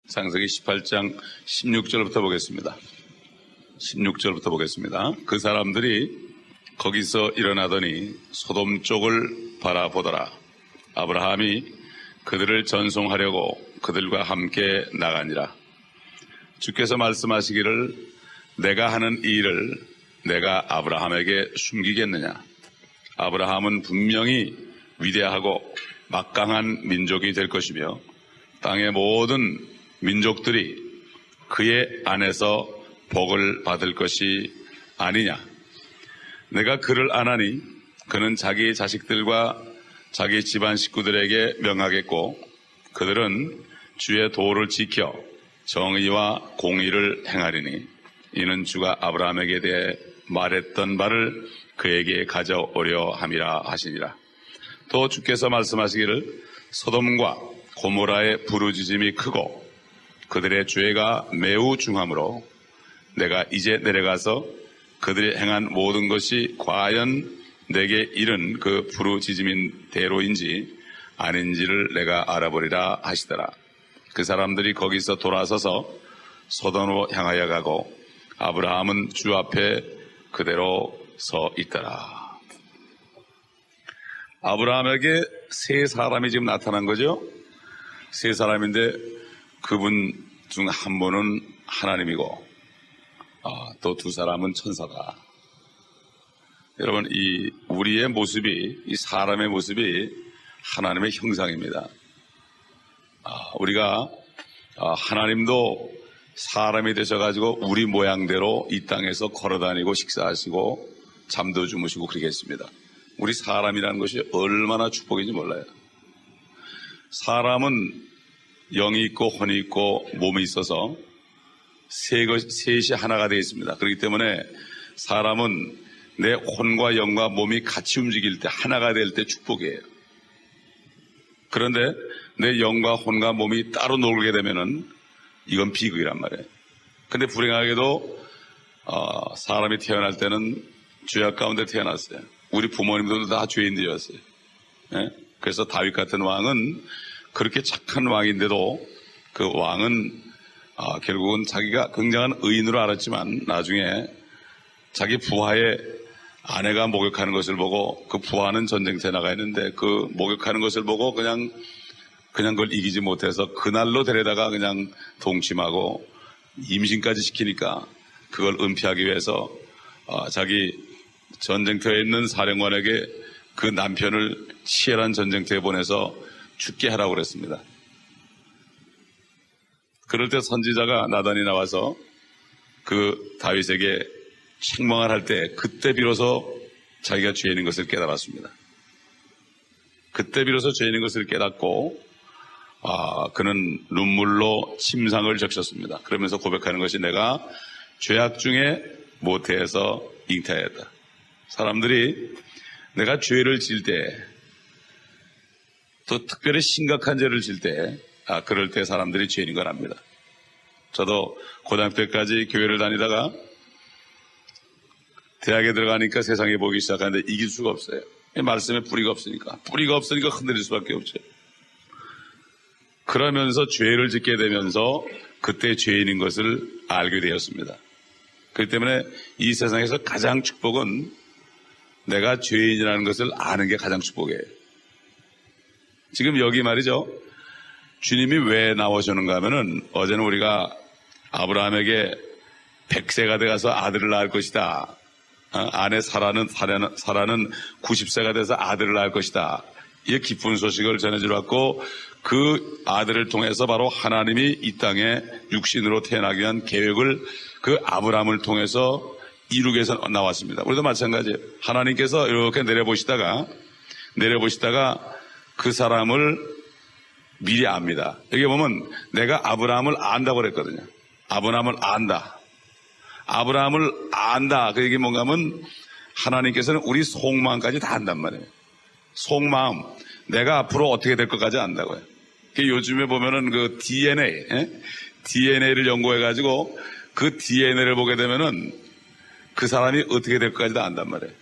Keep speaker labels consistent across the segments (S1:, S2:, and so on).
S1: 창세기 18장 16절부터 보겠습니다. 16절부터 보겠습니다. 그 사람들이 거기서 일어나더니 소돔 쪽을 바라보더라. 아브라함이 그들을 전송하려고 그들과 함께 나가니라. 주께서 말씀하시기를 내가 하는 이 일을 내가 아브라함에게 숨기겠느냐. 아브라함은 분명히 위대하고 막강한 민족이 될 것이며 땅의 모든 민족들이 그의 안에서 복을 받을 것이 아니냐. 내가 그를 아나니 그는 자기 자식들과 자기 집안 식구들에게 명하겠고 그들은 주의 도를 지켜 정의와 공의를 행하리니 이는 주가 아브라함에게 대해 말했던 바를 그에게 가져오려 함이라 하시니라. 또 주께서 말씀하시기를 소돔과 고모라의 부르짖음이 크고 그들의 죄가 매우 중하므로 내가 이제 내려가서 그들이 행한 모든 것이 과연 내게 이른 그 부르짖음인 대로인지 아닌지를 내가 알아보리라 하시더라. 그 사람들이 거기서 돌아서서 소돔으로 향하여 가고 아브라함은 주 앞에 그대로 서 있더라. 아브라함에게 세 사람이 지금 나타난 거죠. 세 사람인데 그분 중 한 분은 하나님이고 또 두 사람은 천사다. 여러분, 이 우리의 모습이, 이 사람의 모습이 하나님의 형상입니다. 우리가 하나님도 사람이 되셔가지고 우리 모양대로 이 땅에서 걸어다니고 식사하시고 잠도 주무시고 그러겠습니다. 우리 사람이라는 것이 얼마나 축복인지 몰라요. 사람은 영이 있고 혼이 있고 몸이 있어서 셋이 하나가 되어 있습니다. 그렇기 때문에 사람은 내 혼과 영과 몸이 같이 움직일 때 하나가 될 때 축복이에요. 그런데 내 영과 혼과 몸이 따로 놀게 되면은 이건 비극이란 말이에요. 근데 불행하게도 사람이 태어날 때는 죄악 가운데 태어났어요. 우리 부모님들도 다 죄인들이었어요. 예? 그래서 다윗 같은 왕은 그렇게 착한 왕인데도 그 왕은 결국은 자기가 굉장한 의인으로 알았지만 나중에 자기 부하의 아내가 목욕하는 것을 보고 그 부하는 전쟁터에 나가 있는데 그 목욕하는 것을 보고 그냥 그걸 이기지 못해서 그날로 데려다가 그냥 동침하고 임신까지 시키니까 그걸 은폐하기 위해서 자기 전쟁터에 있는 사령관에게 그 남편을 치열한 전쟁터에 보내서 죽게 하라고 그랬습니다. 그럴 때 선지자가 나단이 나와서 그 다윗에게 책망을 할 때 그때 비로소 자기가 죄인인 것을 깨달았습니다. 그때 비로소 죄인인 것을 깨닫고 그는 눈물로 침상을 적셨습니다. 그러면서 고백하는 것이 내가 죄악 중에 모태에서 잉태하였다. 사람들이 내가 죄를 지을 때 또 특별히 심각한 죄를 지을 때 그럴 때 사람들이 죄인인 걸 압니다. 저도 고등학교 때까지 교회를 다니다가 대학에 들어가니까 세상에 보기 시작하는데 이길 수가 없어요. 말씀에 뿌리가 없으니까 흔들릴 수밖에 없죠. 그러면서 죄를 짓게 되면서 그때 죄인인 것을 알게 되었습니다. 그렇기 때문에 이 세상에서 가장 축복은 내가 죄인이라는 것을 아는 게 가장 축복이에요. 지금 여기 말이죠. 주님이 왜 나오셨는가 하면은 어제는 우리가 아브라함에게 100세가 돼가서 아들을 낳을 것이다. 아내 사라는 90세가 돼서 아들을 낳을 것이다. 이 기쁜 소식을 전해주러 왔고 그 아들을 통해서 바로 하나님이 이 땅에 육신으로 태어나기 위한 계획을 그 아브라함을 통해서 이루기 위해서 나왔습니다. 우리도 마찬가지예요. 하나님께서 이렇게 내려보시다가 그 사람을 미리 압니다. 여기 보면 내가 아브라함을 안다고 그랬거든요. 아브라함을 안다. 아브라함을 안다. 그 얘기 뭔가 하면 하나님께서는 우리 속마음까지 다 안단 말이에요. 속마음. 내가 앞으로 어떻게 될 것까지 안다고요. 요즘에 보면은 그 DNA를 연구해가지고 그 DNA를 보게 되면은 그 사람이 어떻게 될 것까지 다 안단 말이에요.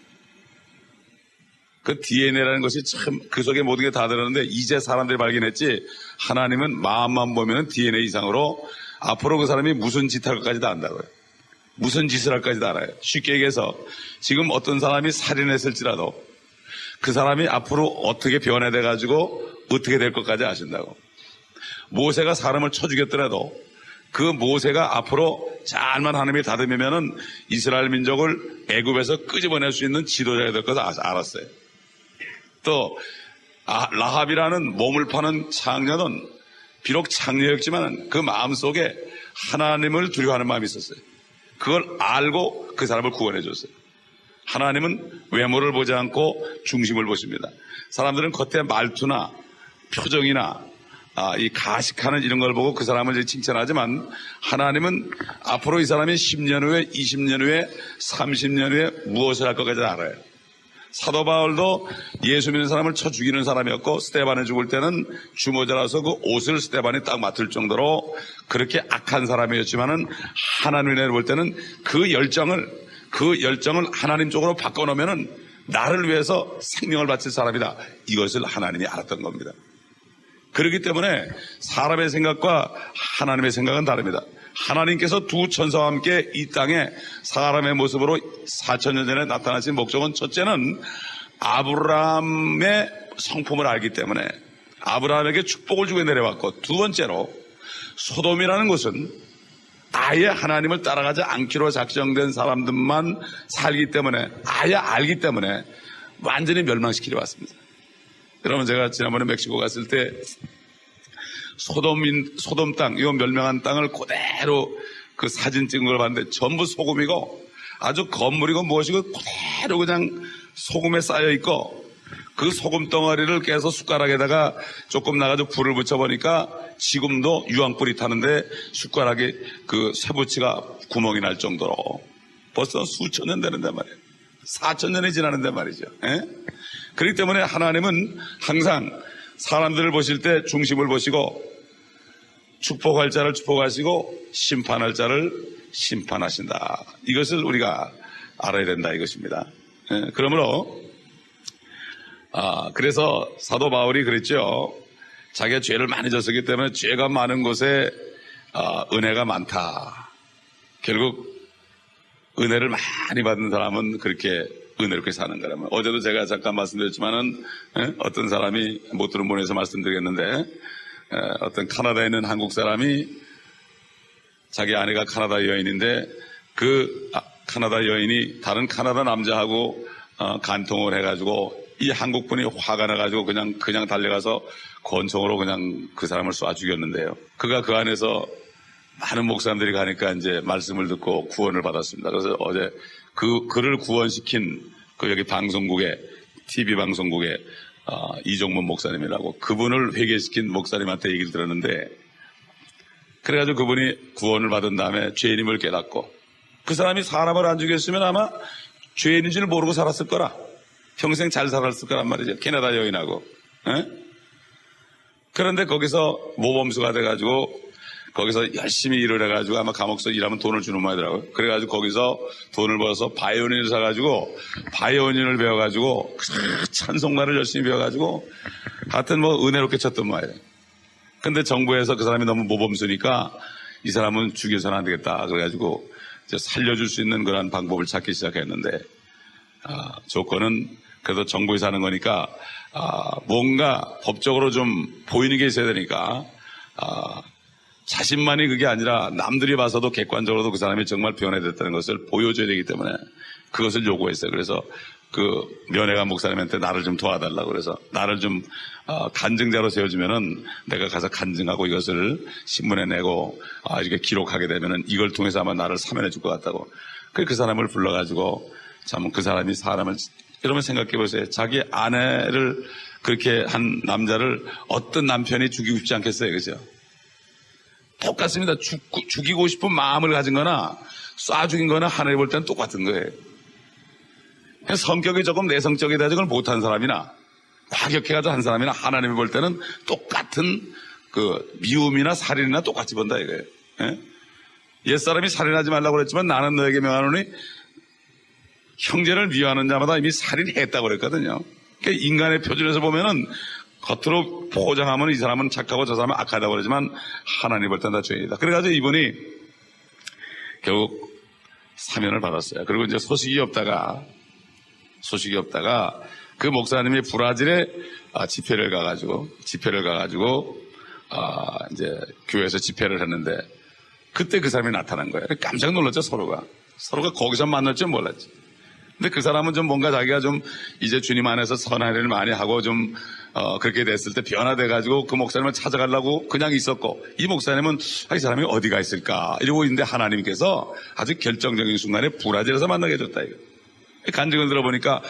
S1: 그 DNA라는 것이 참 그 속에 모든 게 다 들었는데 이제 사람들이 발견했지 하나님은 마음만 보면 DNA 이상으로 앞으로 그 사람이 무슨 짓 할 것까지 다 안다고요. 무슨 짓을 할까지 다 알아요. 쉽게 얘기해서 지금 어떤 사람이 살인했을지라도 그 사람이 앞으로 어떻게 변해돼 가지고 어떻게 될 것까지 아신다고. 모세가 사람을 쳐 죽였더라도 그 모세가 앞으로 잘만 하나님이 다듬으면은 이스라엘 민족을 애굽에서 끄집어낼 수 있는 지도자가 될 것을 알았어요. 또 라합이라는 몸을 파는 창녀는 비록 창녀였지만 그 마음속에 하나님을 두려워하는 마음이 있었어요. 그걸 알고 그 사람을 구원해 줬어요. 하나님은 외모를 보지 않고 중심을 보십니다. 사람들은 겉에 말투나 표정이나 이 가식하는 이런 걸 보고 그 사람을 이제 칭찬하지만 하나님은 앞으로 이 사람이 10년 후에 20년 후에 30년 후에 무엇을 할 것까지 알아요. 사도 바울도 예수 믿는 사람을 쳐 죽이는 사람이었고 스데반을 죽을 때는 주모자라서 그 옷을 스데반이 딱 맡을 정도로 그렇게 악한 사람이었지만은 하나님을 볼 때는 그 열정을 하나님 쪽으로 바꿔놓으면은 나를 위해서 생명을 바칠 사람이다. 이것을 하나님이 알았던 겁니다. 그렇기 때문에 사람의 생각과 하나님의 생각은 다릅니다. 하나님께서 두 천사와 함께 이 땅에 사람의 모습으로 4,000년 전에 나타나신 목적은 첫째는 아브라함의 성품을 알기 때문에 아브라함에게 축복을 주고 내려왔고 두 번째로 소돔이라는 곳은 아예 하나님을 따라가지 않기로 작정된 사람들만 살기 때문에 아예 알기 때문에 완전히 멸망시키려 왔습니다. 여러분 제가 지난번에 멕시코 갔을 때 소돔 땅, 이 멸망한 땅을 그대로 그 사진 찍은 걸 봤는데 전부 소금이고 아주 건물이고 무엇이고 그대로 그냥 소금에 쌓여 있고 그 소금 덩어리를 깨서 숟가락에다가 조금 나가지고 불을 붙여보니까 지금도 유황불이 타는데 숟가락에 그 쇠붙이가 구멍이 날 정도로 벌써 수천 년 되는데 말이에요. 4,000년이 지나는데 말이죠. 에? 그렇기 때문에 하나님은 항상 사람들을 보실 때 중심을 보시고 축복할 자를 축복하시고 심판할 자를 심판하신다. 이것을 우리가 알아야 된다 이것입니다. 예, 그러므로 그래서 사도 바울이 그랬죠. 자기가 죄를 많이 졌었기 때문에 죄가 많은 곳에 은혜가 많다. 결국 은혜를 많이 받은 사람은 그렇게 은혜롭게 사는 거라면 어제도 제가 잠깐 말씀드렸지만은 어떤 사람이 못 들은 분에서 말씀드리겠는데 어떤 카나다에 있는 한국 사람이 자기 아내가 카나다 여인인데 그 카나다 여인이 다른 카나다 남자하고 간통을 해가지고 이 한국 분이 화가 나가지고 그냥 달려가서 권총으로 그냥 그 사람을 쏴 죽였는데요. 그가 그 안에서 많은 목사님들이 가니까 이제 말씀을 듣고 구원을 받았습니다. 그래서 어제 그를 구원시킨 그 여기 방송국에 TV 방송국에 이종문 목사님이라고 그분을 회개시킨 목사님한테 얘기를 들었는데 그래가지고 그분이 구원을 받은 다음에 죄인임을 깨닫고 그 사람이 사람을 안 죽였으면 아마 죄인인 줄 모르고 살았을 거라 평생 잘 살았을 거란 말이죠. 캐나다 여인하고. 그런데 거기서 모범수가 돼가지고 거기서 열심히 일을 해가지고 아마 감옥서 일하면 돈을 주는 모양이더라고요. 그래가지고 거기서 돈을 벌어서 바이오린을 사가지고 바이오린을 배워가지고 찬송가를 열심히 배워가지고 하여튼 뭐 은혜롭게 쳤던 모양이에요. 근데 정부에서 그 사람이 너무 모범수니까 이 사람은 죽여서는 안 되겠다. 그래가지고 이제 살려줄 수 있는 그런 방법을 찾기 시작했는데 조건은 그래도 정부에 사는 거니까 뭔가 법적으로 좀 보이는 게 있어야 되니까 자신만이 그게 아니라 남들이 봐서도 객관적으로도 그 사람이 정말 변해됐다는 것을 보여줘야 되기 때문에 그것을 요구했어요. 그래서 그 면회관 목사님한테 나를 좀 도와달라고 그래서 나를 좀 간증자로 세워주면은 내가 가서 간증하고 이것을 신문에 내고 이렇게 기록하게 되면은 이걸 통해서 아마 나를 사면해 줄 것 같다고. 그 사람을 불러가지고 참 그 사람이 사람을 여러분 생각해 보세요. 자기 아내를 그렇게 한 남자를 어떤 남편이 죽이고 싶지 않겠어요, 그죠? 똑같습니다. 죽이고 싶은 마음을 가진 거나 쏴 죽인 거나 하나님 볼 때는 똑같은 거예요. 성격이 조금 내성적이다 그걸 못한 사람이나 과격해가지고 한 사람이나 하나님이 볼 때는 똑같은 그 미움이나 살인이나 똑같이 본다 이거예요. 예? 옛사람이 살인하지 말라고 그랬지만 나는 너에게 명하노니 형제를 미워하는 자마다 이미 살인했다고 그랬거든요. 그러니까 인간의 표준에서 보면은 겉으로 포장하면 이 사람은 착하고 저 사람은 악하다고 그러지만 하나님 볼 땐 다 죄인이다. 그래가지고 이분이 결국 사면을 받았어요. 그리고 이제 소식이 없다가 그 목사님이 브라질에 집회를 가가지고 이제 교회에서 집회를 했는데 그때 그 사람이 나타난 거예요. 깜짝 놀랐죠, 서로가 거기서 만날 줄 몰랐지. 근데 그 사람은 좀 뭔가 자기가 좀 이제 주님 안에서 선한 일을 많이 하고 좀 그렇게 됐을 때 변화돼가지고 그 목사님을 찾아가려고 그냥 있었고, 이 목사님은 이 사람이 어디가 있을까 이러고 있는데 하나님께서 아주 결정적인 순간에 브라질에서 만나게 해줬다 이거. 간증을 들어보니까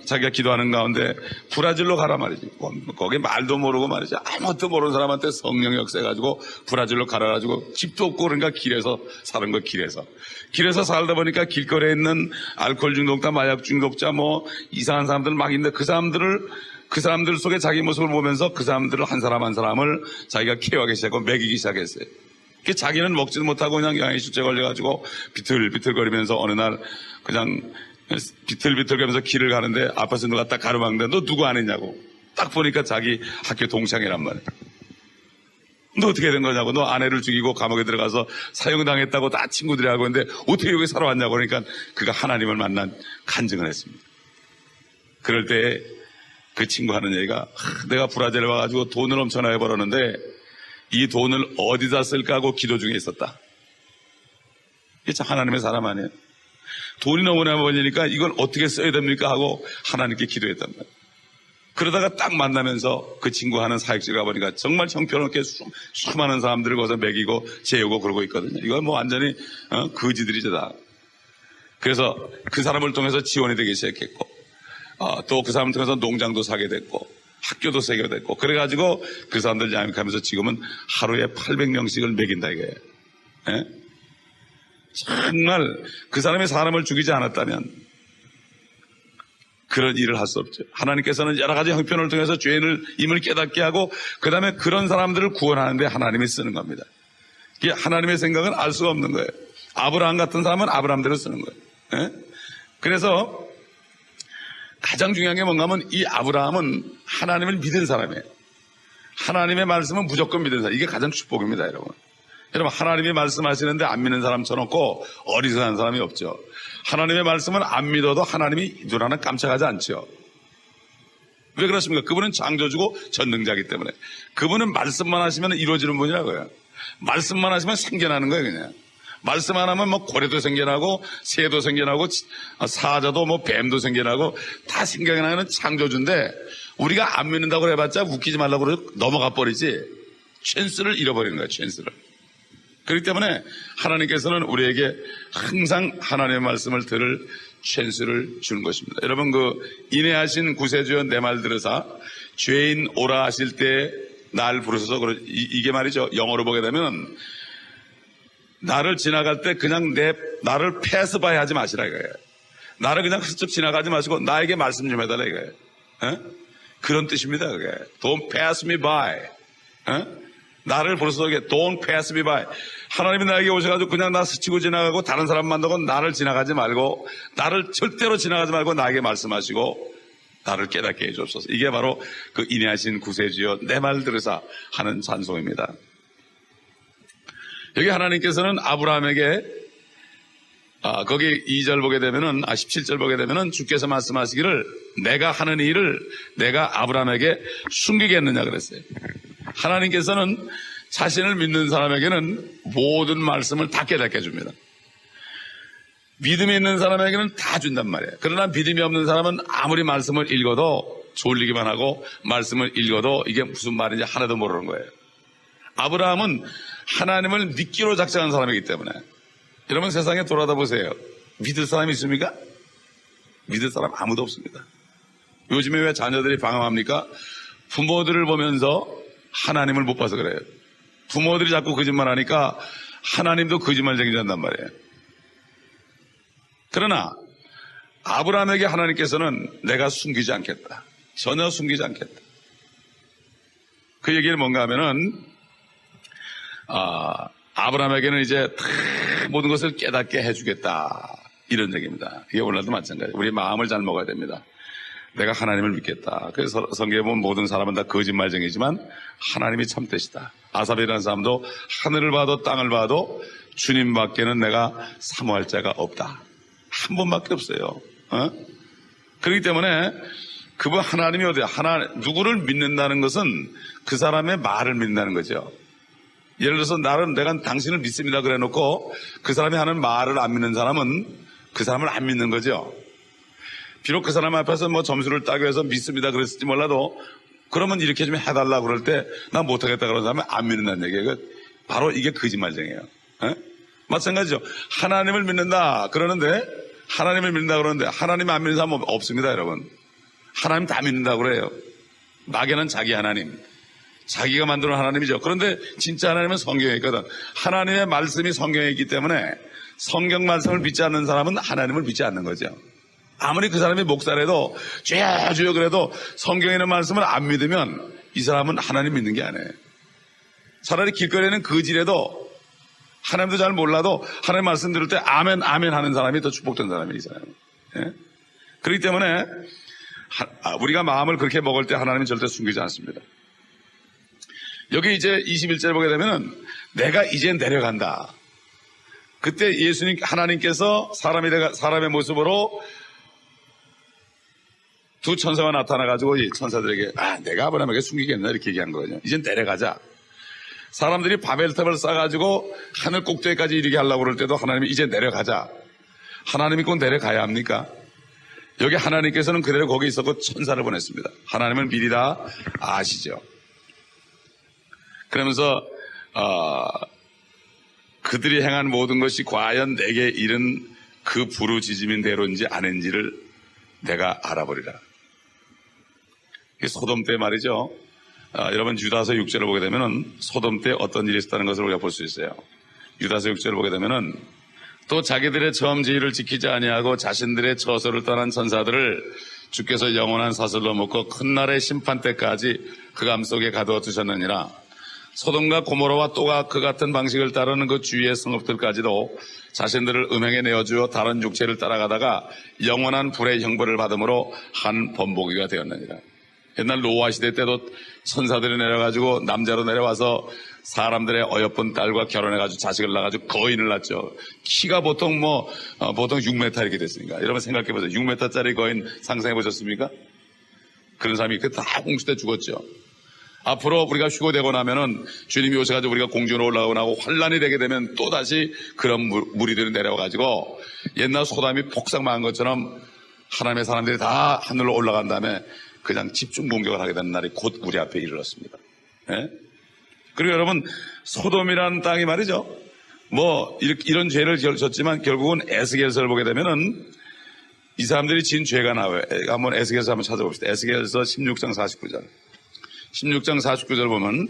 S1: 자기가 기도하는 가운데 브라질로 가라 말이지. 거기 말도 모르고 말이지. 아무것도 모르는 사람한테 성령 역사해가지고 브라질로 가라가지고 집도 없고 그러니까 길에서 사는 거 길에서 살다 보니까 길거리에 있는 알코올 중독자, 마약 중독자, 뭐 이상한 사람들 막 있는데 그 사람들 속에 자기 모습을 보면서 그 사람들을 한 사람 한 사람을 자기가 케어하기 시작하고 먹이기 시작했어요. 자기는 먹지도 못하고 그냥 영양실조제 걸려가지고 비틀비틀거리면서 어느 날 그냥 비틀비틀거리면서 길을 가는데 앞에서 누가 딱 가로막는데 너 누구 아니냐고. 딱 보니까 자기 학교 동창이란 말이야. 너 어떻게 된 거냐고. 너 아내를 죽이고 감옥에 들어가서 사형당했다고 다 친구들이 하고 있는데 어떻게 여기 살아왔냐고. 그러니까 그가 하나님을 만난 간증을 했습니다. 그럴 때 그 친구 하는 얘기가 내가 브라질에 와가지고 돈을 엄청나게 벌었는데 이 돈을 어디다 쓸까 하고 기도 중에 있었다. 이게 참 하나님의 사람 아니에요. 돈이 너무나 벌리니까 이걸 어떻게 써야 됩니까 하고 하나님께 기도했단 말이에요. 그러다가 딱 만나면서 그 친구 하는 사역지를 가보니까 정말 형편없게 수많은 사람들을 거기서 먹이고 재우고 그러고 있거든요. 이건 뭐 완전히 거지들이죠 다. 그래서 그 사람을 통해서 지원이 되기 시작했고 또 그 사람을 통해서 농장도 사게 됐고 학교도 세게 됐고 그래가지고 그 사람들 양육하면서 지금은 하루에 800명씩을 먹인다 이거예요. 예? 정말 그 사람이 사람을 죽이지 않았다면 그런 일을 할 수 없죠. 하나님께서는 여러 가지 형편을 통해서 죄인을 깨닫게 하고 그 다음에 그런 사람들을 구원하는데 하나님이 쓰는 겁니다. 이게 하나님의 생각은 알 수가 없는 거예요. 아브라함 같은 사람은 아브라함대로 쓰는 거예요. 예? 그래서 가장 중요한 게 뭔가 하면 이 아브라함은 하나님을 믿은 사람이에요. 하나님의 말씀은 무조건 믿은 사람. 이게 가장 축복입니다, 여러분. 여러분, 하나님이 말씀하시는데 안 믿는 사람처럼 없고 어리석은 사람이 없죠. 하나님의 말씀은 안 믿어도 하나님이 눈 하나 깜짝하지 않죠. 왜 그렇습니까? 그분은 창조주고 전능자이기 때문에. 그분은 말씀만 하시면 이루어지는 분이라고요. 말씀만 하시면 생겨나는 거예요, 그냥. 말씀 안 하면 뭐 고래도 생겨나고 새도 생겨나고 사자도 뭐 뱀도 생겨나고 다 생겨나는 창조주인데 우리가 안 믿는다고 해봤자 웃기지 말라고 그러고 넘어가 버리지 찬스를 잃어버리는 거예요. 찬스를. 그렇기 때문에 하나님께서는 우리에게 항상 하나님의 말씀을 들을 찬스를 주는 것입니다. 여러분 인애하신 구세주여 내 말 들으사 죄인 오라 하실 때 날 부르셔서 이게 말이죠. 영어로 보게 되면 나를 지나갈 때 그냥 나를 패스바이 하지 마시라 이거예요. 나를 그냥 훌쩍 지나가지 마시고 나에게 말씀 좀 해달라 이거예요. 에? 그런 뜻입니다. 그게. Don't pass me by. 에? 나를 부르셔서 Don't pass me by. 하나님이 나에게 오셔가지고 그냥 나 스치고 지나가고 다른 사람 만나고 나를 지나가지 말고 나를 절대로 지나가지 말고 나에게 말씀하시고 나를 깨닫게 해주옵소서. 이게 바로 그 인애하신 구세주여 내 말 들으사 하는 찬송입니다. 여기 하나님께서는 아브라함에게 거기 2절 보게 되면은 17절 보게 되면은 주께서 말씀하시기를 내가 하는 일을 내가 아브라함에게 숨기겠느냐 그랬어요. 하나님께서는 자신을 믿는 사람에게는 모든 말씀을 다 깨닫게 해줍니다. 믿음이 있는 사람에게는 다 준단 말이에요. 그러나 믿음이 없는 사람은 아무리 말씀을 읽어도 졸리기만 하고 말씀을 읽어도 이게 무슨 말인지 하나도 모르는 거예요. 아브라함은 하나님을 믿기로 작정한 사람이기 때문에 여러분 세상에 돌아다 보세요. 믿을 사람이 있습니까? 믿을 사람 아무도 없습니다. 요즘에 왜 자녀들이 방황합니까? 부모들을 보면서 하나님을 못 봐서 그래요. 부모들이 자꾸 거짓말하니까 하나님도 거짓말쟁이 된단 말이에요. 그러나 아브라함에게 하나님께서는 내가 숨기지 않겠다. 전혀 숨기지 않겠다. 그 얘기는 뭔가 하면은 아브라함에게는 이제 모든 것을 깨닫게 해주겠다. 이런 얘기입니다. 이게 오늘도 마찬가지예요. 우리 마음을 잘 먹어야 됩니다. 내가 하나님을 믿겠다. 그래서 성경에 보면 모든 사람은 다 거짓말쟁이지만 하나님이 참되시다. 아삽이라는 사람도 하늘을 봐도 땅을 봐도 주님밖에는 내가 사모할 자가 없다. 한 번밖에 없어요. 그렇기 때문에 그분 하나님이 어디야? 누구를 믿는다는 것은 그 사람의 말을 믿는다는 거죠. 예를 들어서 내가 당신을 믿습니다 그래 놓고 그 사람이 하는 말을 안 믿는 사람은 그 사람을 안 믿는 거죠. 비록 그 사람 앞에서 뭐 점수를 따기 위해서 믿습니다 그랬을지 몰라도 그러면 이렇게 좀 해달라고 그럴 때 난 못하겠다 그러는 사람은 안 믿는다는 얘기예요. 바로 이게 거짓말쟁이에요. 마찬가지죠. 하나님을 믿는다 그러는데 하나님을 믿는다 그러는데 하나님 안 믿는 사람은 없습니다 여러분. 하나님 다 믿는다고 그래요. 막연한 자기 하나님. 자기가 만드는 하나님이죠. 그런데 진짜 하나님은 성경에 있거든. 하나님의 말씀이 성경에 있기 때문에 성경 말씀을 믿지 않는 사람은 하나님을 믿지 않는 거죠. 아무리 그 사람이 목사라도 주여 주여 그래도 성경에 있는 말씀을 안 믿으면 이 사람은 하나님 믿는 게 아니에요. 차라리 길거리에는 거지라도 하나님도 잘 몰라도 하나님 말씀 들을 때 아멘 아멘 하는 사람이 더 축복된 사람이에요. 이 사람은. 예? 그렇기 때문에 우리가 마음을 그렇게 먹을 때 하나님은 절대 숨기지 않습니다. 여기 이제 21절 보게 되면은 내가 이제 내려간다. 그때 예수님 하나님께서 사람의 모습으로 두 천사가 나타나가지고 이 천사들에게 내가 아브라함에게 숨기겠나 이렇게 얘기한 거거든요. 이제 내려가자. 사람들이 바벨탑을 쌓아가지고 하늘 꼭대기까지 이르게 하려고 그럴 때도 하나님이 이제 내려가자. 하나님이 꼭 내려가야 합니까? 여기 하나님께서는 그대로 거기 있었고 천사를 보냈습니다. 하나님은 미리 다 아시죠. 그러면서 그들이 행한 모든 것이 과연 내게 이른 그 부르짖음인 대로인지 아닌지를 내가 알아보리라. 소돔 때 말이죠. 여러분 유다서 6절을 보게 되면은 소돔 때 어떤 일이 있었다는 것을 우리가 볼 수 있어요. 유다서 6절을 보게 되면은 또 자기들의 처음지위를 지키지 아니하고 자신들의 처소를 떠난 천사들을 주께서 영원한 사슬로 묶어 큰 날의 심판 때까지 그 감 속에 가두어 두셨느니라. 소돔과 고모라와 또가 그 같은 방식을 따르는 그 주위의 성읍들까지도 자신들을 음행에 내어주어 다른 육체를 따라가다가 영원한 불의 형벌을 받음으로 한 번복이가 되었느니라. 옛날 노아 시대 때도 천사들이 내려가지고 남자로 내려와서 사람들의 어여쁜 딸과 결혼해가지고 자식을 낳아가지고 거인을 낳죠. 키가 보통 6m 이렇게 됐으니까. 여러분 생각해보세요. 6m짜리 거인 상상해보셨습니까? 그런 사람이 다 홍수 때 죽었죠. 앞으로 우리가 휴거되고 나면은 주님이 오셔가지고 우리가 공중으로 올라가고 나고 환란이 되게 되면 또다시 그런 무리들이 내려와가지고 옛날 소돔이 폭삭 망한 것처럼 하나님의 사람들이 다 하늘로 올라간 다음에 그냥 집중 공격을 하게 되는 날이 곧 우리 앞에 이르렀습니다. 예? 그리고 여러분 소돔이라는 땅이 말이죠. 이런 죄를 졌지만 결국은 에스겔서를 보게 되면은 이 사람들이 지은 죄가 나와요. 한번 에스겔서 한번 찾아봅시다. 에스겔서 16장 49절. 16장 49절 보면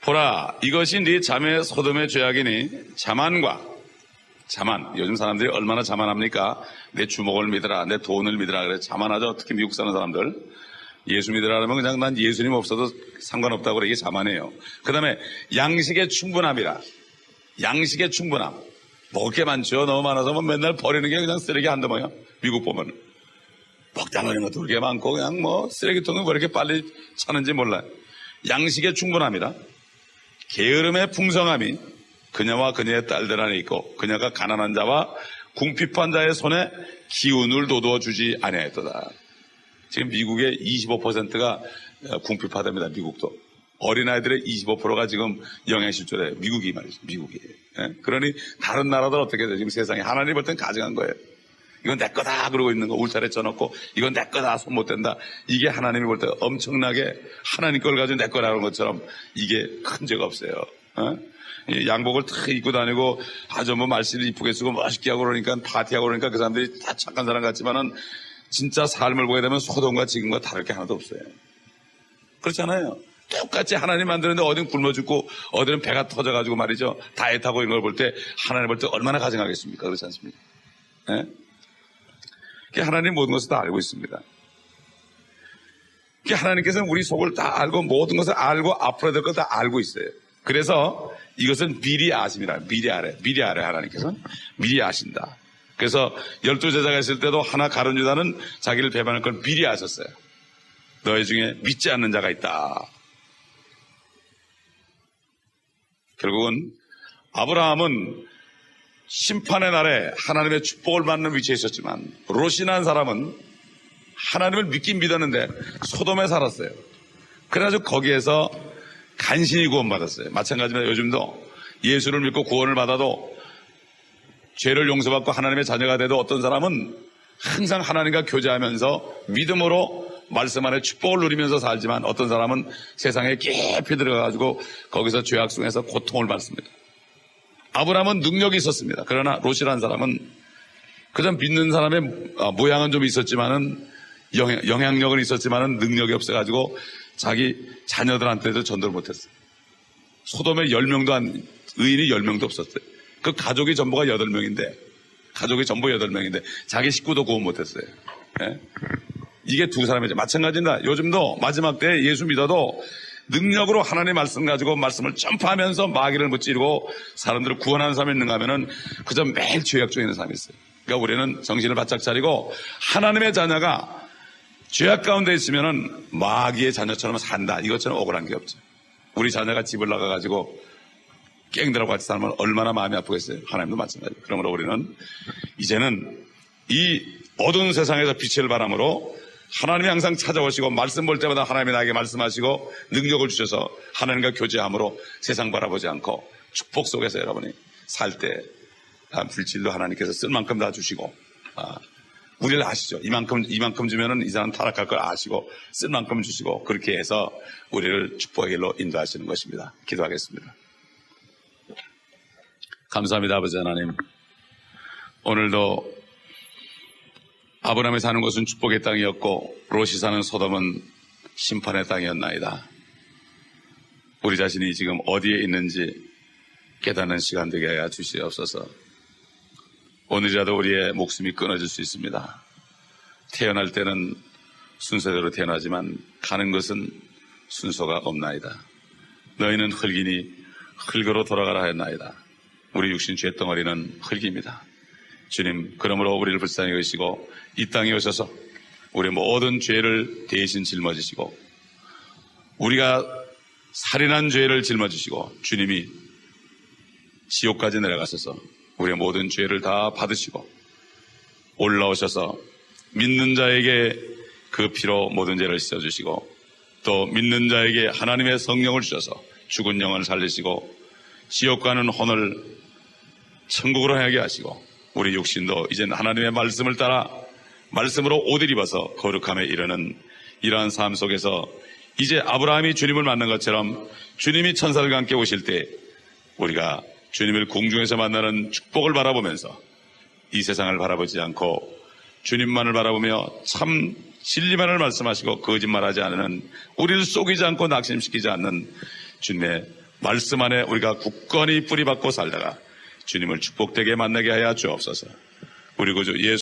S1: 보라 이것이 네 자매 소돔의 죄악이니 자만 요즘 사람들이 얼마나 자만합니까? 내 주먹을 믿으라 내 돈을 믿으라 그래 자만하죠. 특히 미국 사는 사람들 예수 믿으라 그러면 그냥 난 예수님 없어도 상관없다고 그래. 이게 자만해요. 그 다음에 양식의 충분함이라. 양식의 충분함 먹을 게 많죠. 너무 많아서 맨날 버리는 게 그냥 쓰레기 한두 번이야. 미국 보면 먹다 버리는 것도 그렇게 많고 그냥 쓰레기통은 왜 이렇게 빨리 차는지 몰라요. 양식의 충분함이라. 게으름의 풍성함이 그녀와 그녀의 딸들 안에 있고 그녀가 가난한 자와 궁핍한 자의 손에 기운을 돋워 주지 아니하였도다. 지금 미국의 25%가 궁핍하답니다. 미국도. 어린아이들의 25%가 지금 영양실조래요. 미국이 말이죠. 미국이. 예? 그러니 다른 나라들 어떻게 돼요? 지금 세상에 하나님 볼 땐 가증한 거예요. 이건 내 거다 그러고 있는 거 울타리에 쳐놓고 이건 내 거다 손 못 댄다. 이게 하나님이 볼 때 엄청나게 하나님 걸 가지고 내 거라는 것처럼 이게 큰 죄가 없어요. 양복을 탁 입고 다니고 아주 말씨를 이쁘게 쓰고 멋있게 하고 그러니까 파티하고 그러니까 그 사람들이 다 착한 사람 같지만은 진짜 삶을 보게 되면 소돔과 지금과 다를 게 하나도 없어요. 그렇잖아요. 똑같이 하나님 만드는데 어딘 굶어 죽고 어디는 배가 터져가지고 말이죠. 다이어트하고 이런 걸 볼 때 하나님 볼 때 얼마나 가증하겠습니까? 그렇지 않습니까? 예? 하나님 모든 것을 다 알고 있습니다. 하나님께서는 우리 속을 다 알고 모든 것을 알고 앞으로 될 것 다 알고 있어요. 그래서 이것은 미리 아심이라. 미리 알아요. 하나님께서는 미리 아신다. 그래서 12제자가 있을 때도 하나 가룟 유다는 자기를 배반할 걸 미리 아셨어요. 너희 중에 믿지 않는 자가 있다. 결국은 아브라함은 심판의 날에 하나님의 축복을 받는 위치에 있었지만 롯이라는 사람은 하나님을 믿긴 믿었는데 소돔에 살았어요. 그래가지고 거기에서 간신히 구원받았어요. 마찬가지로 요즘도 예수를 믿고 구원을 받아도 죄를 용서받고 하나님의 자녀가 돼도 어떤 사람은 항상 하나님과 교제하면서 믿음으로 말씀 안에 축복을 누리면서 살지만 어떤 사람은 세상에 깊이 들어가가지고 거기서 죄악 속에서 고통을 받습니다. 아브라함은 능력이 있었습니다. 그러나 롯이라는 사람은 그저 믿는 사람의 모양은 좀 있었지만은 영향력은 있었지만은 능력이 없어가지고 자기 자녀들한테도 전도를 못했어요. 소돔에 10명도 의인이 10명도 없었어요. 그 가족이 전부가 8명인데 가족이 전부 8명인데 자기 식구도 구원 못했어요. 네? 이게 두 사람이죠. 마찬가지입니다. 요즘도 마지막 때에 예수 믿어도 능력으로 하나님의 말씀 가지고 말씀을 점프하면서 마귀를 무찌르고 사람들을 구원하는 사람이 있는가 하면은 그저 매일 죄악 중에 있는 사람이 있어요. 그러니까 우리는 정신을 바짝 차리고 하나님의 자녀가 죄악 가운데 있으면은 마귀의 자녀처럼 산다. 이것처럼 억울한 게 없죠. 우리 자녀가 집을 나가가지고 깽들하고 같이 살면 얼마나 마음이 아프겠어요. 하나님도 마찬가지예요. 그러므로 우리는 이제는 이 어두운 세상에서 빛을 바람으로 하나님이 항상 찾아오시고 말씀 볼 때마다 하나님이 나에게 말씀하시고 능력을 주셔서 하나님과 교제함으로 세상 바라보지 않고 축복 속에서 여러분이 살 때 물질도 하나님께서 쓸 만큼 다 주시고 우리를 아시죠. 이만큼 주면은 이 사람 타락할 걸 아시고 쓸 만큼 주시고 그렇게 해서 우리를 축복의 길로 인도하시는 것입니다. 기도하겠습니다. 감사합니다. 아버지 하나님. 오늘도 아브라함이 사는 곳은 축복의 땅이었고 롯이 사는 소돔은 심판의 땅이었나이다. 우리 자신이 지금 어디에 있는지 깨닫는 시간 되게 하여 주시옵소서. 오늘이라도 우리의 목숨이 끊어질 수 있습니다. 태어날 때는 순서대로 태어나지만 가는 것은 순서가 없나이다. 너희는 흙이니 흙으로 돌아가라 하였나이다. 우리 육신 죄덩어리는 흙입니다. 주님, 그러므로 우리를 불쌍히 여기시고 이 땅에 오셔서 우리의 모든 죄를 대신 짊어지시고 우리가 살인한 죄를 짊어지시고 주님이 지옥까지 내려가셔서 우리의 모든 죄를 다 받으시고 올라오셔서 믿는 자에게 그 피로 모든 죄를 씻어주시고 또 믿는 자에게 하나님의 성령을 주셔서 죽은 영혼을 살리시고 지옥 가는 혼을 천국으로 향하게 하시고 우리 육신도 이젠 하나님의 말씀을 따라 말씀으로 옷을 입어서 거룩함에 이르는 이러한 삶 속에서 이제 아브라함이 주님을 만난 것처럼 주님이 천사들과 함께 오실 때 우리가 주님을 공중에서 만나는 축복을 바라보면서 이 세상을 바라보지 않고 주님만을 바라보며 참 진리만을 말씀하시고 거짓말하지 않는 우리를 속이지 않고 낙심시키지 않는 주님의 말씀 안에 우리가 굳건히 뿌리박고 살다가 주님을 축복되게 만나게 하여 주옵소서. 우리 구주 예수